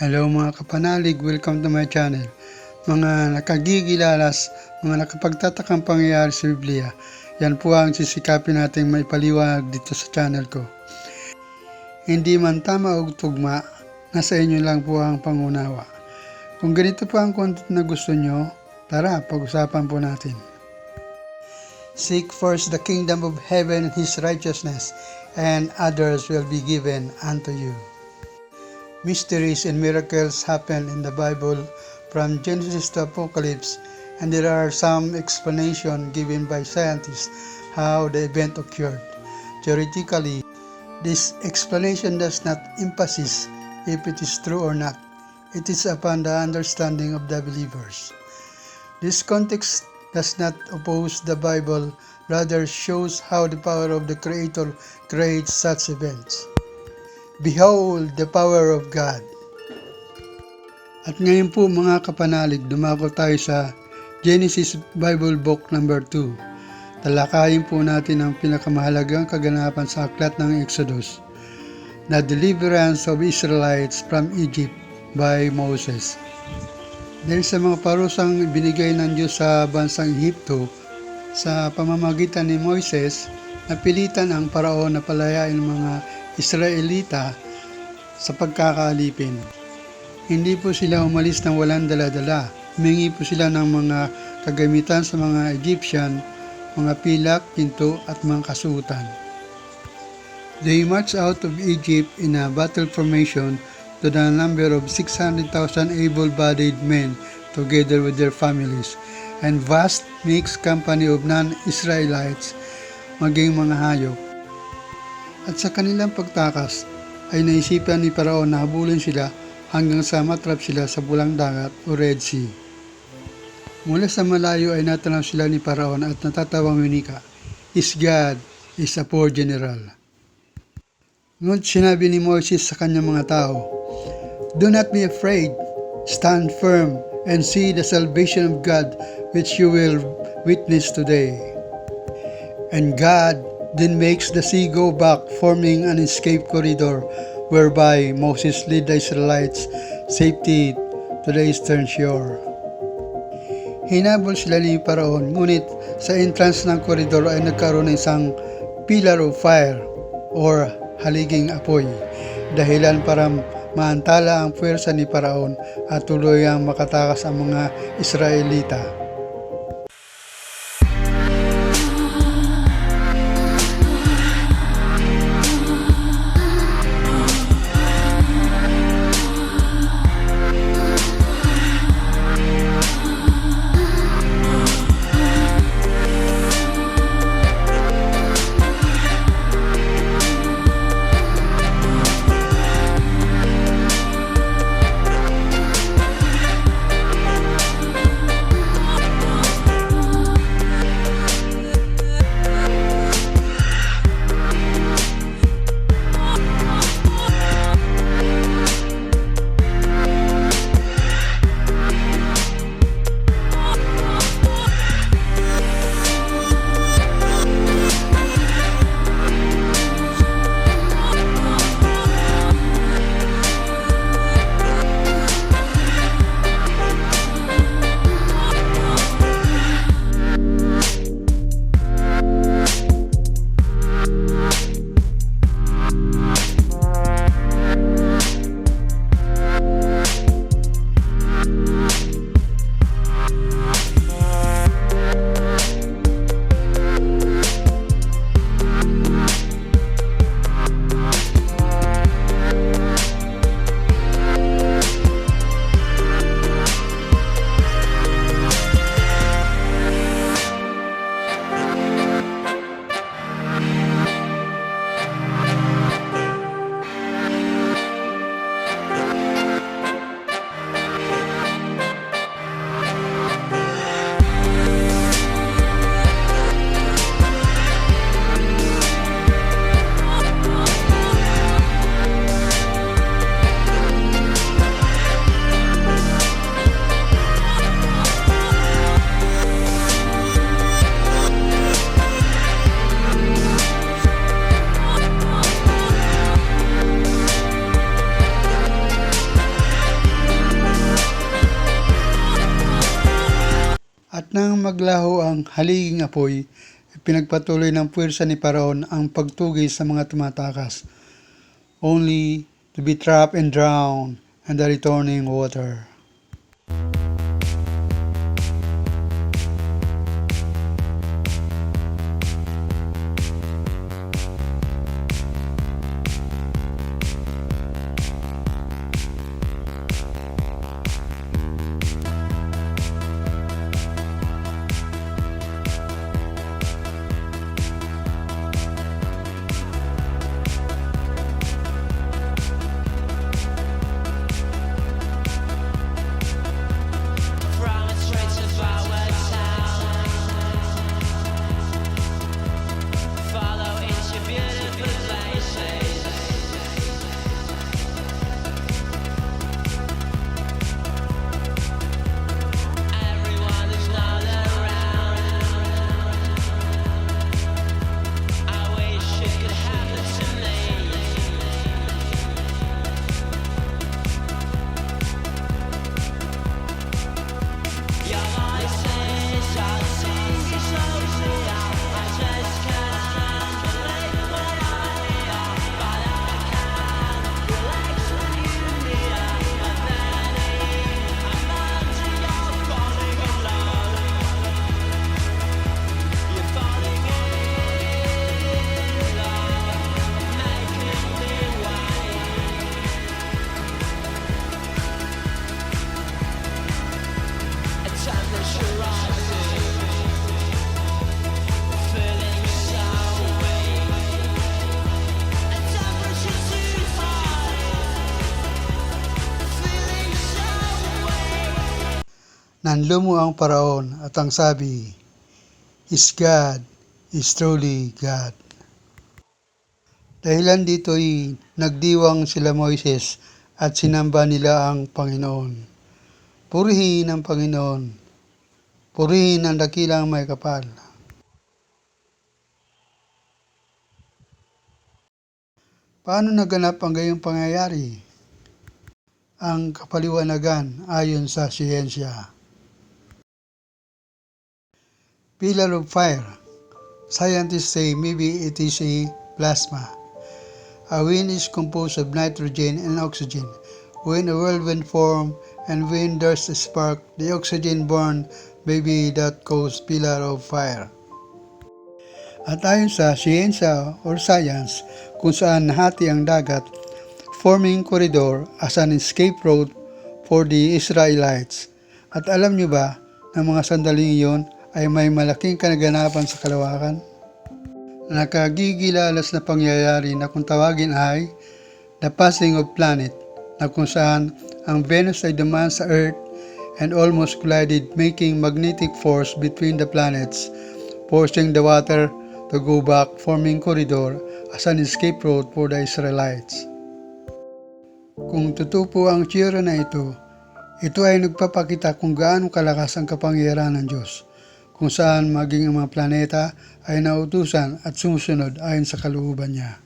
Hello mga kapanalig, welcome to my channel. Mga nakagigilalas, mga nakapagtatakang pangyayari sa Biblia, yan po ang sisikapin nating maipaliwanag dito sa channel ko. Hindi man tama o tugma, nasa inyo lang po ang pangunawa. Kung ganito po ang content na gusto nyo, tara, pag-usapan po natin. Seek first the kingdom of heaven and His righteousness, and others will be given unto you. Mysteries and miracles happen in the Bible from Genesis to Apocalypse, and there are some explanations given by scientists how the event occurred. Theoretically, this explanation does not emphasize if it is true or not. It is upon the understanding of the believers. This context does not oppose the Bible, rather shows how the power of the Creator creates such events. Behold the power of God. At ngayon po mga kapanalig, dumako tayo sa Genesis Bible Book number 2. Talakayin po natin ang pinakamahalagang kaganapan sa aklat ng Exodus, the deliverance of Israelites from Egypt by Moses. Dahil sa mga parusang binigay ng Diyos sa bansang Ehipto, sa pamamagitan ni Moises, napilitan ang paraon na palayain ang mga Israelita sa pagkakaalipin. Hindi po sila umalis ng walang dala-dala. Humingi po sila ng mga kagamitan sa mga Egyptian, mga pilak, pinto at mga kasuotan. They marched out of Egypt in a battle formation to the number of 600,000 able-bodied men together with their families, and vast mixed company of non-Israelites, maging mga hayop. At sa kanilang pagtakas ay naisipan ni Paraon na habulin sila hanggang sa matrap sila sa pulang dagat o Red Sea. Mula sa malayo ay natanaw sila ni Paraon at natatawang winika, "His God is a poor general." Ngunit sinabi ni Moses sa kanyang mga tao, "Do not be afraid, stand firm and see the salvation of God which you will witness today." And God then makes the sea go back, forming an escape corridor whereby Moses led the Israelites safety to the eastern shore. Hinabol sila ni Paraon, ngunit sa entrance ng koridor ay nagkaroon ng isang pillar of fire or haliging apoy, dahilan para maantala ang puwersa ni Paraon at tuluyang makatakas ang mga Israelita. At nang maglaho ang haliging apoy, pinagpatuloy ng puwersa ni Paraon ang pagtugis sa mga tumatakas, only to be trapped and drowned in the returning water. Nanlumo ang Paraon at ang sabi, "Is God, is truly God." Dahilan dito'y nagdiwang sila Moises at sinamba nila ang Panginoon. Purihin ang Panginoon, purihin ang dakilang may kapal. Paano naganap ang gayong pangyayari? Ang kapaliwanagan ayon sa siyensya. Pillar of fire. Scientists say maybe it is a plasma. A wind is composed of nitrogen and oxygen. When a whirlwind forms and when there's a spark, the oxygen burned, maybe that caused pillar of fire. At ayon sa siyensya or science, kung saan nahati ang dagat, forming corridor as an escape route for the Israelites. At alam nyo ba na mga sandaling iyon ay may malaking kaganapan sa kalawakan? Nakagigilalas na pangyayari na kung tawagin ay the passing of planet, na kung saan ang Venus ay dumaan sa Earth and almost collided, making magnetic force between the planets, forcing the water to go back, forming corridor as an escape route for the Israelites. Kung totoo po ang tsura na ito ay nagpapakita kung gaano kalakas ang kapangyarihan ng Diyos, kung saan maging ang mga planeta ay nautusan at sumusunod ayon sa kalooban niya.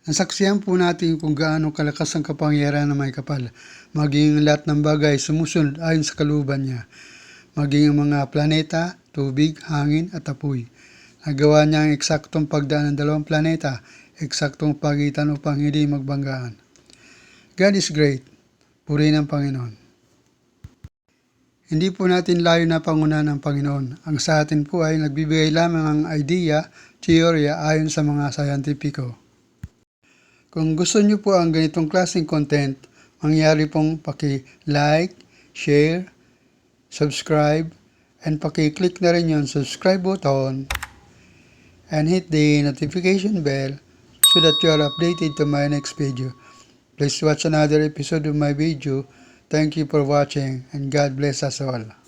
Nasaksihan po natin kung gaano kalakas ang kapangyarihan ng may kapal, maging lahat ng bagay sumusunod ayon sa kalooban niya, maging ang mga planeta, tubig, hangin at apoy. Nagawa niya ang eksaktong pagdaan ng dalawang planeta, eksaktong pagitan upang hindi magbanggaan. God is great. Purihin ang Panginoon. Hindi po natin layo na panguna ng Panginoon. Ang sa atin po ay nagbibigay lamang ng idea, teorya ayon sa mga scientifico. Kung gusto nyo po ang ganitong klaseng content, mangyari pong paki-like, share, subscribe, and paki-click na rin yung subscribe button and hit the notification bell so that you are updated to my next video. Please watch another episode of my video. Thank you for watching and God bless us all.